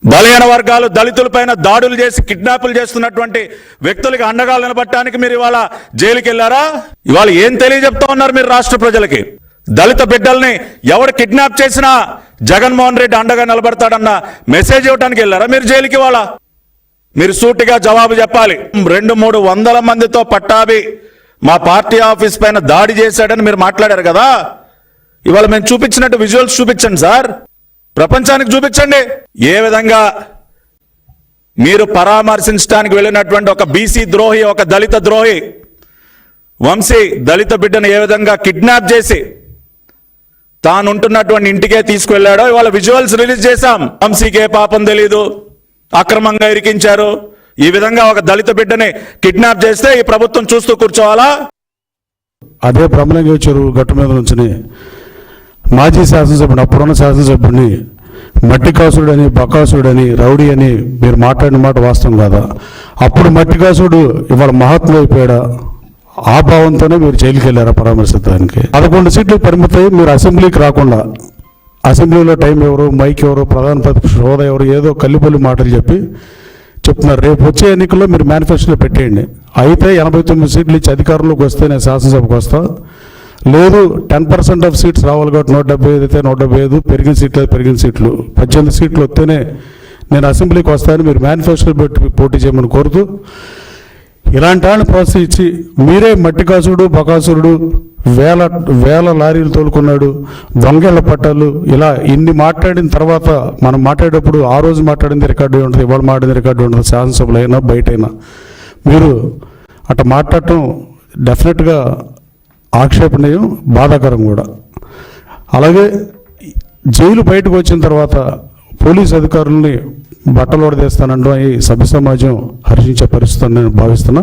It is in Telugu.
బలహీన వర్గాలు దళితులపైన దాడులు చేసి కిడ్నాపులు చేస్తున్నటువంటి వ్యక్తులకి అండగా నిలబడటానికి మీరు ఇవాళ జైలుకి వెళ్ళారా? ఇవాళ ఏం తెలియజెప్తా ఉన్నారు మీరు రాష్ట్ర ప్రజలకి? దళిత బిడ్డల్ని ఎవడు కిడ్నాప్ చేసినా జగన్మోహన్ రెడ్డి అండగా నిలబడతాడన్న మెసేజ్ ఇవ్వడానికి వెళ్ళారా మీరు జైలుకి? ఇవాళ మీరు సూటిగా జవాబు చెప్పాలి. 200-300 మందితో పట్టాభి మా పార్టీ ఆఫీస్ పైన దాడి చేశాడని మీరు మాట్లాడారు కదా. ఇవాళ మేము చూపించినట్టు విజువల్స్ చూపించండి సార్, ప్రపంచానికి చూపించండి. ఏ విధంగా మీరు పరామర్శించడానికి వెళ్ళినటువంటి ఒక బీసీ ద్రోహి, ఒక దళిత ద్రోహి వంశీ దళిత బిడ్డను ఏ విధంగా కిడ్నాప్ చేసి తాను ఉంటున్నటువంటి ఇంటికే తీసుకువెళ్ళాడో ఇవాళ విజువల్స్ రిలీజ్ చేశాం. వంశీకే పాపం తెలీదు, అక్రమంగా ఇరికించారు. ఈ విధంగా ఒక దళిత బిడ్డని కిడ్నాప్ చేస్తే ఈ ప్రభుత్వం చూస్తూ కూర్చోవాలా? అదే బ్రహ్మలింగ చెరువు గట్టు మీద నుంచి మాజీ శాసనసభ్యుడు, అప్పుడున్న శాసనసభ్యుడిని మట్టికాసుడని, బకాసుడని, రౌడీ అని మీరు మాట్లాడిన మాట వాస్తవం కాదా? అప్పుడు మట్టికాసుడు ఇవాళ మహాత్ముడు అయిపోయాడా? ఆ భావంతోనే మీరు జైలుకి వెళ్ళారా పరామర్శించడానికి? 11 సీట్లు పరిమితం. మీరు అసెంబ్లీకి రాకుండా, అసెంబ్లీలో టైం ఎవరు, మైక్ ఎవరు, ప్రధాన ప్రతిపక్ష హోదా ఎవరు, ఏదో కల్లిపల్లి మాటలు చెప్తున్నారు. రేపు వచ్చే ఎన్నికల్లో మీరు మేనిఫెస్టోలో పెట్టేయండి. అయితే 89 సీట్లు ఇచ్చి అధికారంలోకి వస్తే నేను శాసనసభకు వస్తా, లేదు 10% ఆఫ్ సీట్స్ రావాలి కాబట్టి 175 అయితే 175, పెరిగిన సీట్లు 18 సీట్లు వస్తేనే నేను అసెంబ్లీకి వస్తానని మీరు మేనిఫెస్టో పెట్టి పోటీ చేయమని కోరుతూ, ఇలాంటి వాళ్ళని ప్రోత్సహించి మీరే మట్టికాసుడు, బకాసురుడు, వేల లారీలు తోలుకున్నాడు, దొంగేళ్ల పట్టాలు, ఇలా ఇన్ని మాట్లాడిన తర్వాత మనం మాట్లాడేటప్పుడు ఆ రోజు మాట్లాడింది రికార్డు ఉంటుంది, ఇవాళ మాట్లాడింది రికార్డు ఉంటుంది, శాసనసభలో అయినా బయటైనా. మీరు అట్లా మాట్లాడటం డెఫినెట్గా ఆక్షేపణీయం, బాధాకరం కూడా. అలాగే జైలు బయటకు వచ్చిన తర్వాత పోలీస్ అధికారుల్ని బట్టలు ఓడదీస్తానంటూ ఈ సభ్య సమాజం హర్షించే పరిస్థితి నేను భావిస్తున్నా.